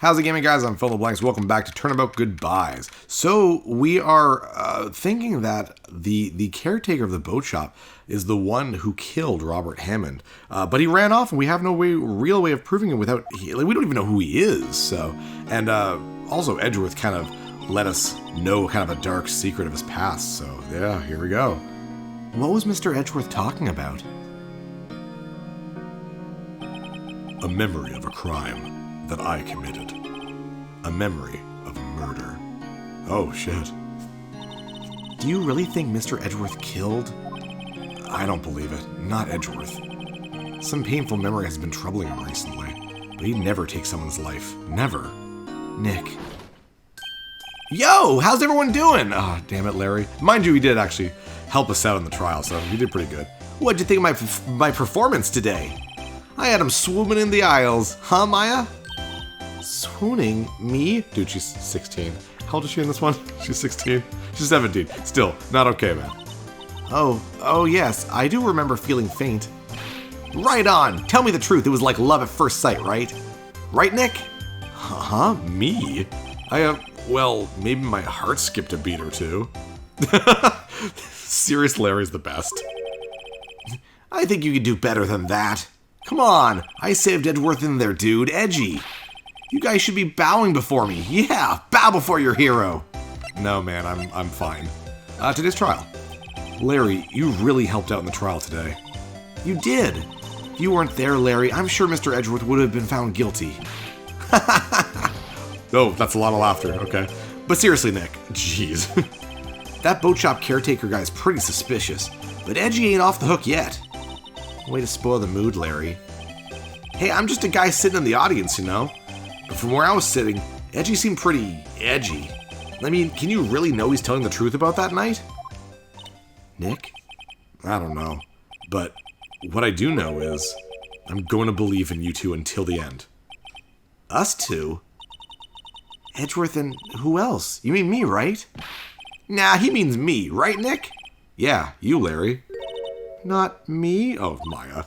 How's it going, guys? I'm PhilInTheBlanks. Welcome back to Turnabout Goodbyes. So we are thinking that the caretaker of the boat shop is the one who killed Robert Hammond, but he ran off, and we have no real way of proving it without. We don't even know who he is. So, and also Edgeworth kind of let us know kind of a dark secret of his past. So yeah, here we go. What was Mr. Edgeworth talking about? A memory of a crime that I committed. A memory of a murder. Oh, shit. Do you really think Mr. Edgeworth killed? I don't believe it. Not Edgeworth. Some painful memory has been troubling him recently, but he'd never take someone's life. Never. Nick. Yo, how's everyone doing? Oh, damn it, Larry. Mind you, he did actually help us out in the trial, so he did pretty good. What'd you think of my performance today? I had him swooping in the aisles. Huh, Maya? Swooning? Me? Dude, she's 16. How old is she in this one? She's 16. She's 17. Still, not okay, man. Oh yes, I do remember feeling faint. Right on! Tell me the truth, it was like love at first sight, right? Right, Nick? Huh? Me? Well, maybe my heart skipped a beat or two. Serious Larry's the best. I think you could do better than that. Come on, I saved Edgeworth in there, dude. Edgy. You guys should be bowing before me. Yeah, bow before your hero. No, man, I'm fine. Today's trial. Larry, you really helped out in the trial today. You did. If you weren't there, Larry, I'm sure Mr. Edgeworth would have been found guilty. Oh, that's a lot of laughter, okay. But seriously, Nick, jeez. That boat shop caretaker guy's pretty suspicious, but Edgy ain't off the hook yet. Way to spoil the mood, Larry. Hey, I'm just a guy sitting in the audience, you know? But from where I was sitting, Edgy seemed pretty edgy. I mean, can you really know he's telling the truth about that night? Nick? I don't know. But what I do know is I'm going to believe in you two until the end. Us two? Edgeworth and who else? You mean me, right? Nah, he means me, right, Nick? Yeah, you, Larry. Not me? Oh, Maya.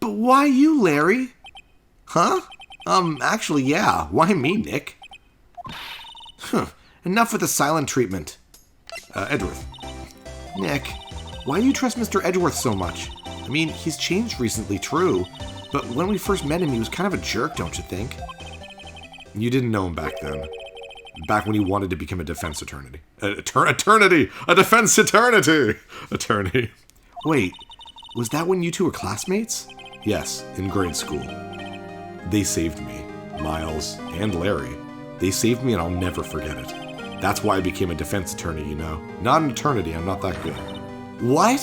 But why you, Larry? Huh? Actually, yeah. Why me, Nick? Huh. Enough with the silent treatment. Edgeworth. Nick, why do you trust Mr. Edgeworth so much? I mean, he's changed recently, true. But when we first met him, he was kind of a jerk, don't you think? You didn't know him back then. Back when he wanted to become a defense attorney. Eternity! A defense eternity! Attorney. Wait, was that when you two were classmates? Yes, in grade school. They saved me, Miles and Larry. They saved me and I'll never forget it. That's why I became a defense attorney, you know. Not an eternity, I'm not that good. What?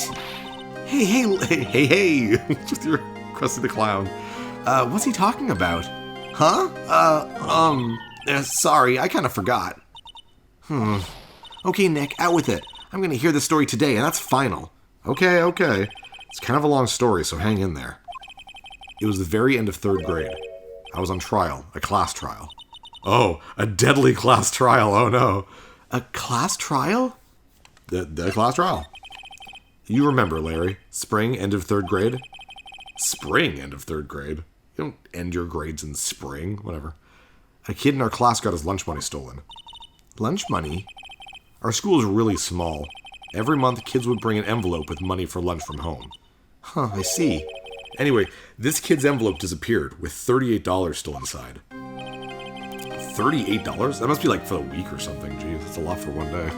Hey! With your Krusty the Clown. What's he talking about? Huh? Sorry, I kind of forgot. Okay, Nick, out with it. I'm gonna hear the story today, and that's final. Okay. It's kind of a long story, so hang in there. It was the very end of 3rd grade. I was on trial, a class trial. Oh, a deadly class trial, oh no. A class trial? The class trial. You remember, Larry, spring, end of 3rd grade? Spring, end of 3rd grade? You don't end your grades in spring, whatever. A kid in our class got his lunch money stolen. Lunch money? Our school is really small. Every month, kids would bring an envelope with money for lunch from home. Huh, I see. Anyway, this kid's envelope disappeared with $38 still inside. $38? That must be like for the week or something. Geez, that's a lot for one day.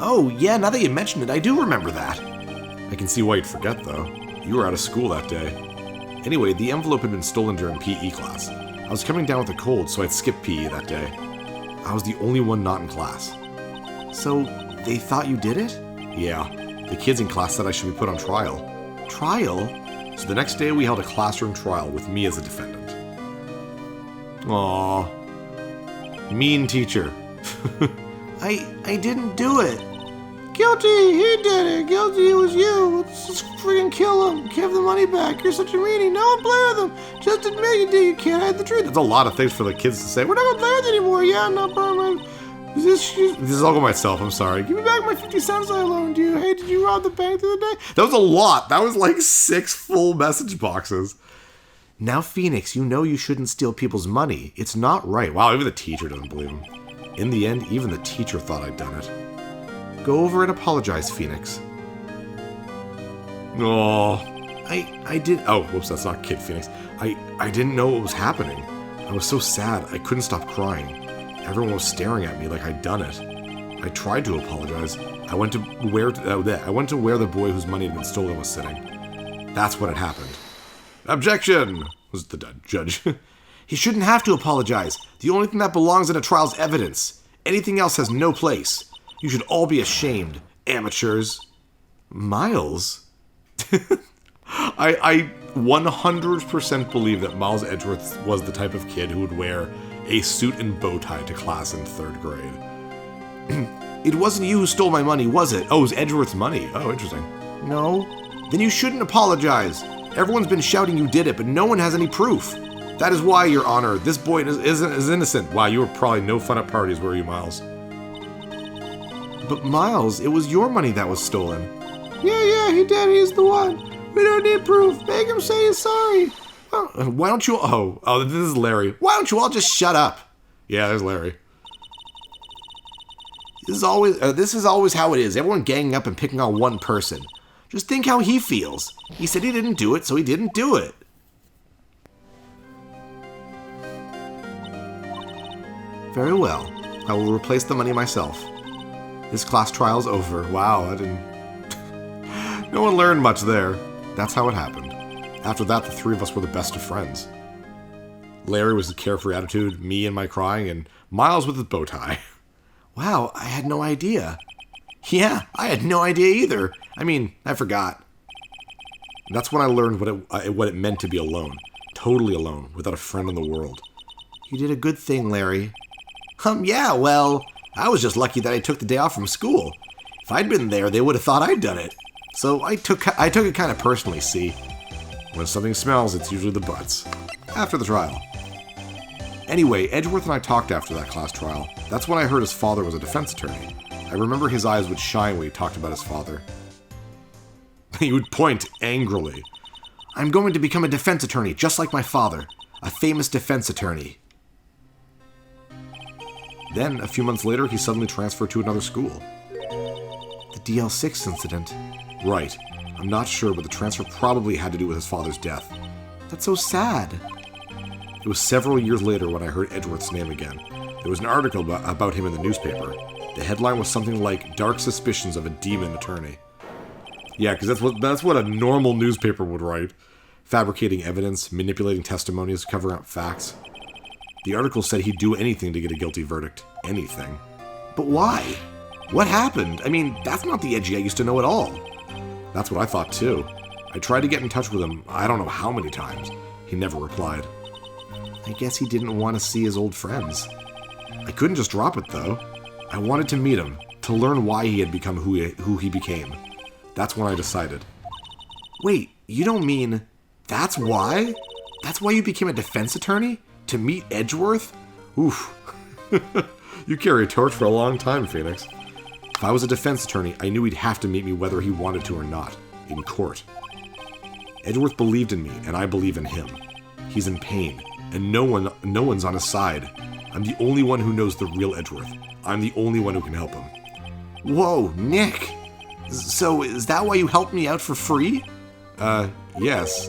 Oh, yeah, now that you mention it, I do remember that. I can see why you'd forget, though. You were out of school that day. Anyway, the envelope had been stolen during PE class. I was coming down with a cold, so I'd skipped PE that day. I was the only one not in class. So, they thought you did it? Yeah, the kids in class said I should be put on trial. Trial? So the next day we held a classroom trial with me as a defendant. Aww. Mean teacher. I didn't do it. Guilty, he did it. Guilty, it was you. Let's just freaking kill him. Give the money back. You're such a meanie. No one play with him. Just admit you did. You can't hide the truth. That's a lot of things for the kids to say. We're not gonna play with it anymore. Yeah, no problem. This is all by myself, I'm sorry. Give me back my 50 cents I loaned you. Hey, did you rob the bank the other day? That was a lot. That was like 6 full message boxes. Now, Phoenix, you know you shouldn't steal people's money. It's not right. Wow, even the teacher doesn't believe him. In the end, even the teacher thought I'd done it. Go over and apologize, Phoenix. Oh, I did. Oh, whoops, that's not Kid Phoenix. I didn't know what was happening. I was so sad, I couldn't stop crying. Everyone was staring at me like I'd done it. I tried to apologize. I went to where the boy whose money had been stolen was sitting. That's what had happened. Objection, was the judge. He shouldn't have to apologize. The only thing that belongs in a trial is evidence. Anything else has no place. You should all be ashamed, amateurs. Miles? I 100% believe that Miles Edgeworth was the type of kid who would wear a suit and bow tie to class in 3rd grade. It wasn't you who stole my money, was it? Oh, it was Edgeworth's money. Oh, interesting. No? Then you shouldn't apologize. Everyone's been shouting you did it, but no one has any proof. That is why, Your Honor, this boy is innocent. Wow, you were probably no fun at parties, were you, Miles? But Miles, it was your money that was stolen. Yeah, he did. He's the one. We don't need proof. Make him say he's sorry. Well, why don't you... Oh, this is Larry. Why don't you all just shut up? Yeah, there's Larry. This is always how it is. Everyone ganging up and picking on one person. Just think how he feels. He said he didn't do it, so he didn't do it. Very well. I will replace the money myself. This class trial's over. Wow, No one learned much there. That's how it happened. After that, the 3 of us were the best of friends. Larry was the carefree attitude, me and my crying, and Miles with his bow tie. Wow, I had no idea. Yeah, I had no idea either. I mean, I forgot. That's when I learned what it meant to be alone. Totally alone, without a friend in the world. You did a good thing, Larry. Yeah, well, I was just lucky that I took the day off from school. If I'd been there, they would have thought I'd done it. So I took it kind of personally, see. When something smells, it's usually the butts. After the trial. Anyway, Edgeworth and I talked after that class trial. That's when I heard his father was a defense attorney. I remember his eyes would shine when he talked about his father. He would point angrily. I'm going to become a defense attorney, just like my father. A famous defense attorney. Then, a few months later, he suddenly transferred to another school. The DL6 incident. Right. I'm not sure, but the transfer probably had to do with his father's death. That's so sad. It was several years later when I heard Edgeworth's name again. There was an article about him in the newspaper. The headline was something like, Dark Suspicions of a Demon Attorney. Yeah, because that's what a normal newspaper would write. Fabricating evidence, manipulating testimonies, covering up facts. The article said he'd do anything to get a guilty verdict. Anything. But why? What happened? I mean, that's not the Edgy I used to know at all. That's what I thought too. I tried to get in touch with him, I don't know how many times. He never replied. I guess he didn't want to see his old friends. I couldn't just drop it though. I wanted to meet him, to learn why he had become who he became. That's when I decided. Wait, you don't mean that's why? That's why you became a defense attorney? To meet Edgeworth? Oof. You carry a torch for a long time, Phoenix. If I was a defense attorney, I knew he'd have to meet me whether he wanted to or not. In court. Edgeworth believed in me, and I believe in him. He's in pain, and no one's on his side. I'm the only one who knows the real Edgeworth. I'm the only one who can help him. Whoa, Nick! So, is that why you helped me out for free? Yes.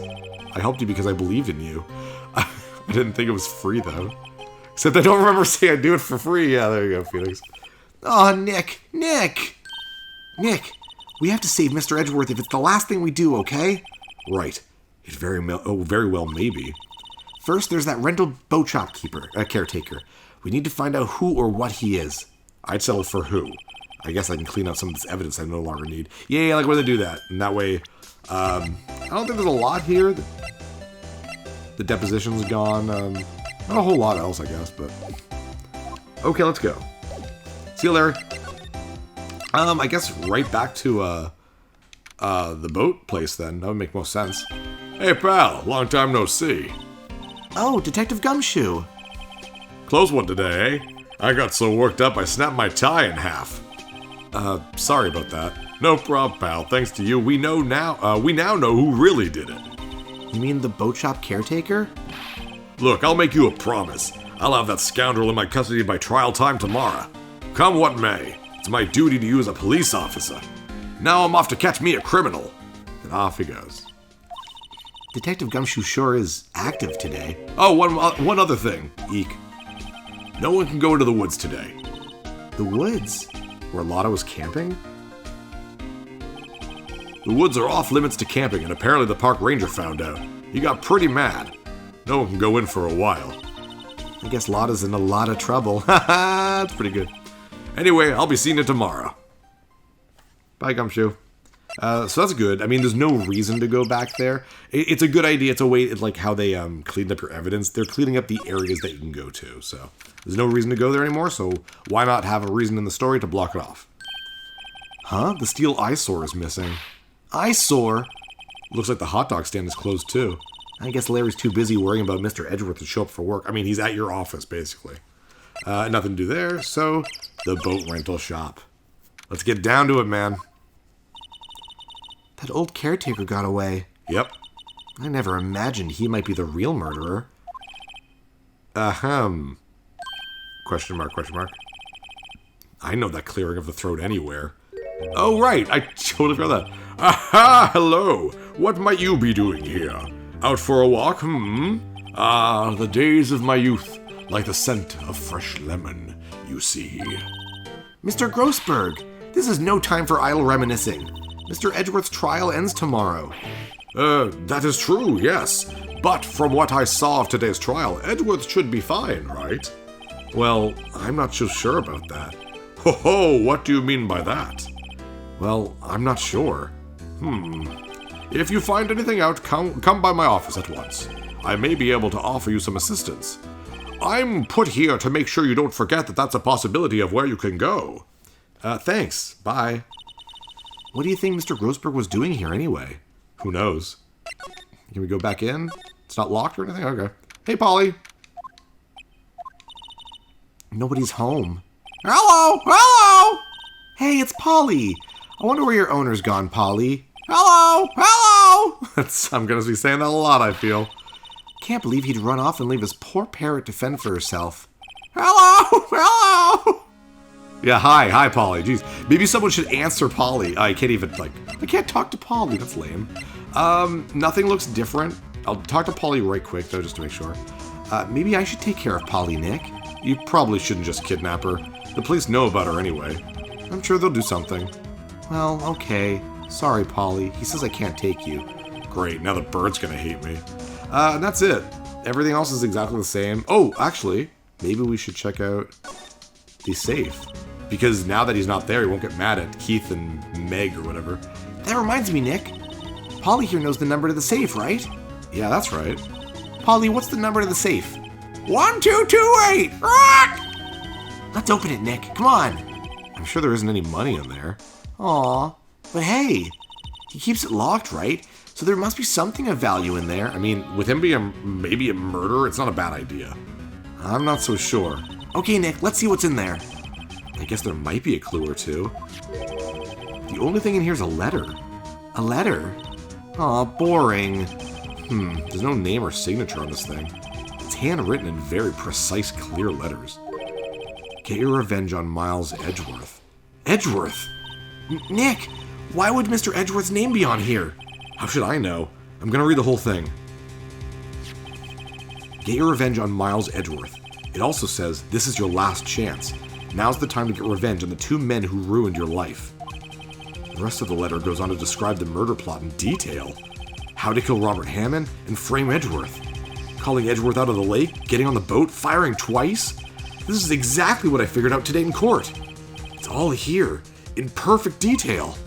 I helped you because I believed in you. I didn't think it was free, though. Except I don't remember saying I'd do it for free. Yeah, there you go, Phoenix. Oh, Nick! Nick! We have to save Mr. Edgeworth if it's the last thing we do, okay? Right. It very well may be. First, there's that rental boat shop caretaker. We need to find out who or what he is. I'd settle for who. I guess I can clean up some of this evidence I no longer need. Yeah, like when they do that. And that way, I don't think there's a lot here. The deposition's gone. Not a whole lot else, I guess, but... Okay, let's go. See you, Larry. I guess right back to, the boat place, then. That would make most sense. Hey, pal. Long time no see. Oh, Detective Gumshoe. Close one today, eh? I got so worked up I snapped my tie in half. Sorry about that. No problem, pal. Thanks to you, we now know who really did it. You mean the boat shop caretaker? Look, I'll make you a promise. I'll have that scoundrel in my custody by trial time tomorrow. Come what may, it's my duty to you as a police officer. Now I'm off to catch me a criminal. And off he goes. Detective Gumshoe sure is active today. Oh, one other thing, Eek. No one can go into the woods today. The woods? Where Lotta was camping? The woods are off limits to camping, and apparently the park ranger found out. He got pretty mad. No one can go in for a while. I guess Lotta's in a lot of trouble. Haha, that's pretty good. Anyway, I'll be seeing you tomorrow. Bye, Gumshoe. So that's good. I mean, there's no reason to go back there. It's a good idea. It's a way, it's like how they cleaned up your evidence. They're cleaning up the areas that you can go to. So there's no reason to go there anymore. So why not have a reason in the story to block it off? Huh? The steel eyesore is missing. Eyesore? Looks like the hot dog stand is closed too. I guess Larry's too busy worrying about Mr. Edgeworth to show up for work. I mean, he's at your office, basically. Nothing to do there, so the boat rental shop. Let's get down to it, man. That old caretaker got away. Yep. I never imagined he might be the real murderer. Ahem. Question mark, question mark. I know that clearing of the throat anywhere. Oh, right, I totally forgot that. Aha, hello. What might you be doing here? Out for a walk, Ah, the days of my youth, like the scent of fresh lemon, you see. Mr. Grossberg, this is no time for idle reminiscing. Mr. Edgeworth's trial ends tomorrow. That is true, yes. But from what I saw of today's trial, Edgeworth should be fine, right? Well, I'm not so sure about that. Ho ho, what do you mean by that? Well, I'm not sure. If you find anything out, come by my office at once. I may be able to offer you some assistance. I'm put here to make sure you don't forget that that's a possibility of where you can go. Thanks. Bye. What do you think Mr. Grossberg was doing here anyway? Who knows? Can we go back in? It's not locked or anything? Okay. Hey, Polly. Nobody's home. Hello! Hello! Hey, it's Polly. I wonder where your owner's gone, Polly. Hello! Hello! I'm going to be saying that a lot, I feel. Can't believe he'd run off and leave his poor parrot to fend for herself. Hello! Hello! Yeah, hi, Polly. Jeez, maybe someone should answer Polly. I can't even, I can't talk to Polly. That's lame. Nothing looks different. I'll talk to Polly right quick, though, just to make sure. Maybe I should take care of Polly, Nick. You probably shouldn't just kidnap her. The police know about her anyway. I'm sure they'll do something. Well, okay. Sorry, Polly. He says I can't take you. Great, now the bird's gonna hate me. And that's it. Everything else is exactly the same. Oh, actually, maybe we should check out the safe. Because now that he's not there, he won't get mad at Keith and Meg or whatever. That reminds me, Nick. Polly here knows the number to the safe, right? Yeah, that's right. Polly, what's the number to the safe? 1228! Rock! Let's open it, Nick. Come on. I'm sure there isn't any money in there. Aw. But hey, he keeps it locked, right? So there must be something of value in there. I mean, with him being maybe a murderer, it's not a bad idea. I'm not so sure. Okay, Nick, let's see what's in there. I guess there might be a clue or two. The only thing in here is a letter. A letter? Aw, boring. There's no name or signature on this thing. It's handwritten in very precise, clear letters. Get your revenge on Miles Edgeworth. Edgeworth? Nick, why would Mr. Edgeworth's name be on here? How should I know? I'm gonna read the whole thing. Get your revenge on Miles Edgeworth. It also says, this is your last chance. Now's the time to get revenge on the two men who ruined your life. The rest of the letter goes on to describe the murder plot in detail. How to kill Robert Hammond and frame Edgeworth. Calling Edgeworth out of the lake, getting on the boat, firing twice. This is exactly what I figured out today in court. It's all here, in perfect detail.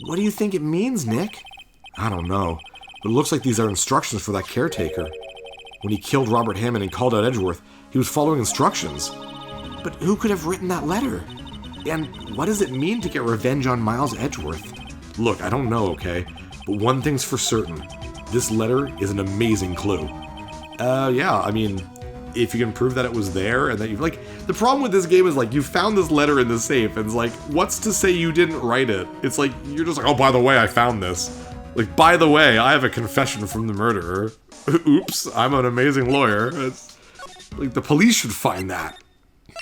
What do you think it means, Nick? I don't know, but it looks like these are instructions for that caretaker. When he killed Robert Hammond and called out Edgeworth, he was following instructions. But who could have written that letter? And what does it mean to get revenge on Miles Edgeworth? Look, I don't know, okay? But one thing's for certain. This letter is an amazing clue. Yeah, I mean, if you can prove that it was there and that you the problem with this game is you found this letter in the safe and it's what's to say you didn't write it? It's you're just oh, by the way, I found this. Like, by the way, I have a confession from the murderer. Oops, I'm an amazing lawyer. It's, like, the police should find that.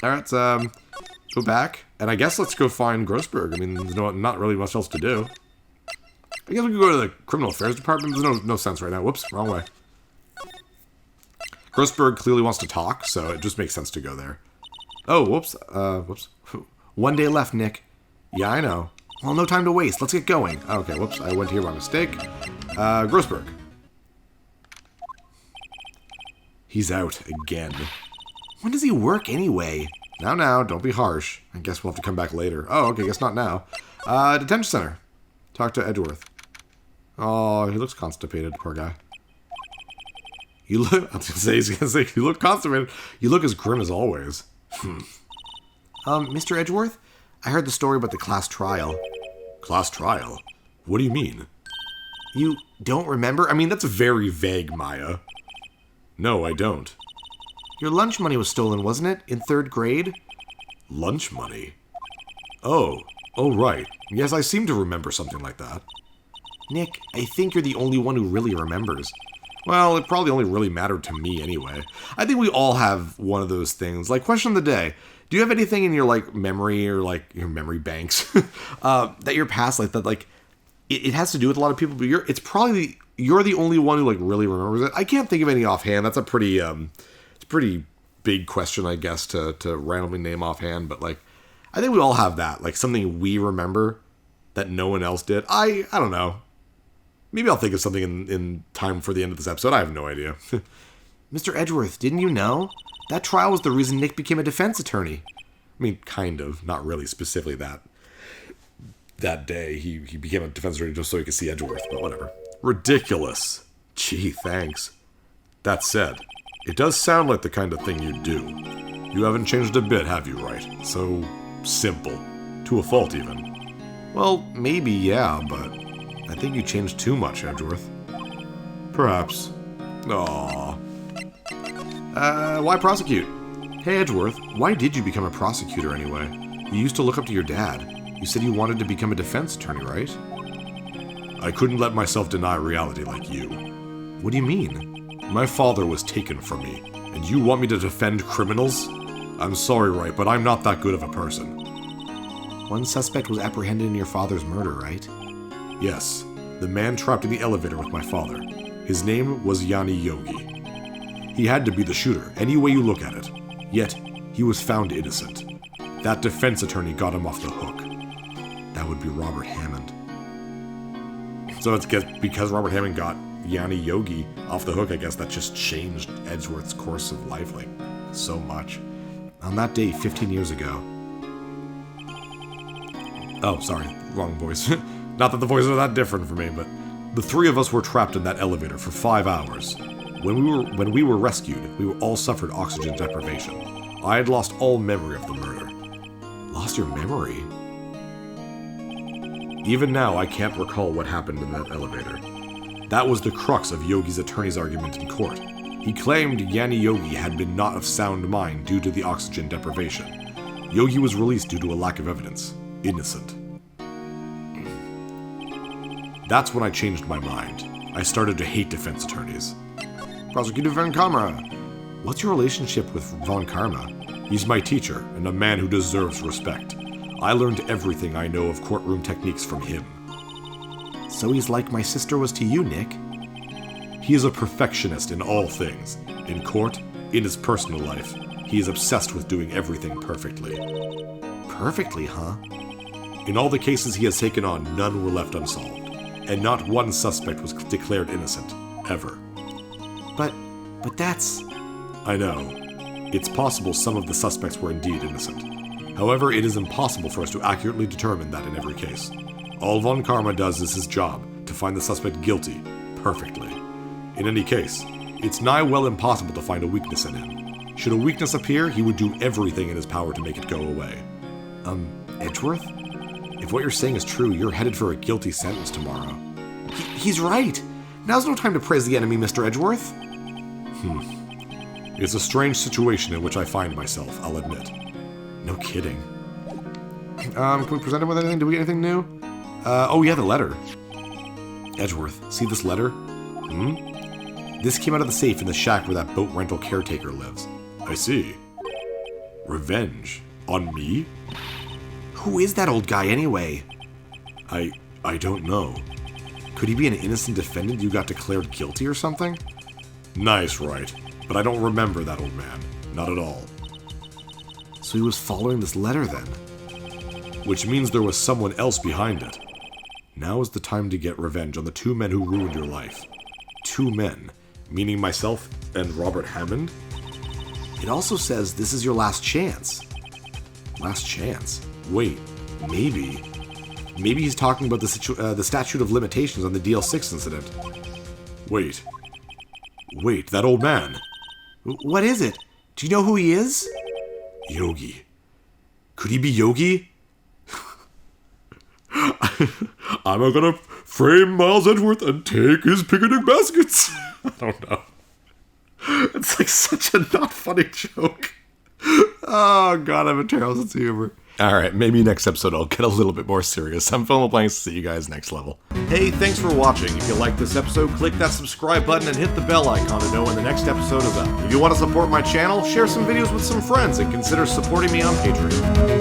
Alright, go back. And I guess let's go find Grossberg. I mean, there's not really much else to do. I guess we could go to the criminal affairs department. There's no sense right now. Whoops, wrong way. Grossberg clearly wants to talk, so it just makes sense to go there. Oh, whoops. 1 day left, Nick. Yeah, I know. Well, no time to waste. Let's get going. Okay, whoops. I went here by mistake. Grossberg. He's out again. When does he work anyway? Now, don't be harsh. I guess we'll have to come back later. Oh, okay, guess not now. Detention center. Talk to Edgeworth. Oh, he looks constipated, poor guy. I was gonna say, you look constipated. You look as grim as always. Mr. Edgeworth? I heard the story about the class trial. Class trial? What do you mean? You don't remember? I mean, that's very vague, Maya. No, I don't. Your lunch money was stolen, wasn't it? In 3rd grade? Lunch money? Oh, right. Yes, I seem to remember something like that. Nick, I think you're the only one who really remembers. Well, it probably only really mattered to me anyway. I think we all have one of those things. Like, question of the day. Do you have anything in your, like, memory or, like, your memory banks that you're past, like, that, like, it has to do with a lot of people, but you're the only one who, like, really remembers it? I can't think of any offhand. That's a pretty, it's a pretty big question, I guess, to randomly name offhand, but, like, I think we all have that, like, something we remember that no one else did. I don't know. Maybe I'll think of something in time for the end of this episode. I have no idea. Mr. Edgeworth, didn't you know? That trial was the reason Nick became a defense attorney. I mean, kind of. Not really specifically that day. He became a defense attorney just so he could see Edgeworth, but whatever. Ridiculous. Gee, thanks. That said, it does sound like the kind of thing you'd do. You haven't changed a bit, have you, Wright? So simple. To a fault, even. Well, maybe, yeah, but I think you changed too much, Edgeworth. Perhaps. Aww. Why prosecute? Hey, Edgeworth, why did you become a prosecutor anyway? You used to look up to your dad. You said you wanted to become a defense attorney, right? I couldn't let myself deny reality like you. What do you mean? My father was taken from me, and you want me to defend criminals? I'm sorry, Wright, but I'm not that good of a person. One suspect was apprehended in your father's murder, right? Yes, the man trapped in the elevator with my father. His name was Yanni Yogi. He had to be the shooter, any way you look at it. Yet, he was found innocent. That defense attorney got him off the hook. That would be Robert Hammond. So it's because Robert Hammond got Yanni Yogi off the hook, I guess that just changed Edgeworth's course of life, like, so much. On that day, 15 years ago... Oh, sorry, wrong voice. Not that the voices are that different for me, but... The three of us were trapped in that elevator for 5 hours. When we were rescued, we all suffered oxygen deprivation. I had lost all memory of the murder. Lost your memory? Even now, I can't recall what happened in that elevator. That was the crux of Yogi's attorney's argument in court. He claimed Yanni Yogi had been not of sound mind due to the oxygen deprivation. Yogi was released due to a lack of evidence. Innocent. That's when I changed my mind. I started to hate defense attorneys. Prosecutor Von Karma. What's your relationship with Von Karma? He's my teacher, and a man who deserves respect. I learned everything I know of courtroom techniques from him. So he's like my sister was to you, Nick. He is a perfectionist in all things. In court, in his personal life, he is obsessed with doing everything perfectly. Perfectly, huh? In all the cases he has taken on, none were left unsolved, and not one suspect was declared innocent, ever. But that's... I know. It's possible some of the suspects were indeed innocent. However, it is impossible for us to accurately determine that in every case. All Von Karma does is his job, to find the suspect guilty, perfectly. In any case, it's nigh well impossible to find a weakness in him. Should a weakness appear, he would do everything in his power to make it go away. Edgeworth? If what you're saying is true, you're headed for a guilty sentence tomorrow. He's right! Now's no time to praise the enemy, Mr. Edgeworth. It's a strange situation in which I find myself, I'll admit. No kidding. Can we present him with anything? Do we get anything new? Oh yeah, the letter. Edgeworth, see this letter? This came out of the safe in the shack where that boat rental caretaker lives. I see. Revenge. On me? Who is that old guy anyway? I don't know. Could he be an innocent defendant you got declared guilty or something? Nice, Wright. But I don't remember that old man. Not at all. So he was following this letter then? Which means there was someone else behind it. Now is the time to get revenge on the 2 men who ruined your life. 2 men? Meaning myself and Robert Hammond? It also says this is your last chance. Last chance? Wait, maybe... Maybe he's talking about the statute of limitations on the DL6 incident. Wait, that old man. What is it? Do you know who he is? Yogi. Could he be Yogi? I'm gonna frame Miles Edgeworth and take his picnic baskets. I don't know. It's like such a not funny joke. Oh god, I have a terrible sense of humor. Alright, maybe next episode I'll get a little bit more serious. I'm PhilInTheBlanks. See you guys next level. Hey, thanks for watching. If you liked this episode, click that subscribe button and hit the bell icon to know when the next episode is up. If you want to support my channel, share some videos with some friends and consider supporting me on Patreon.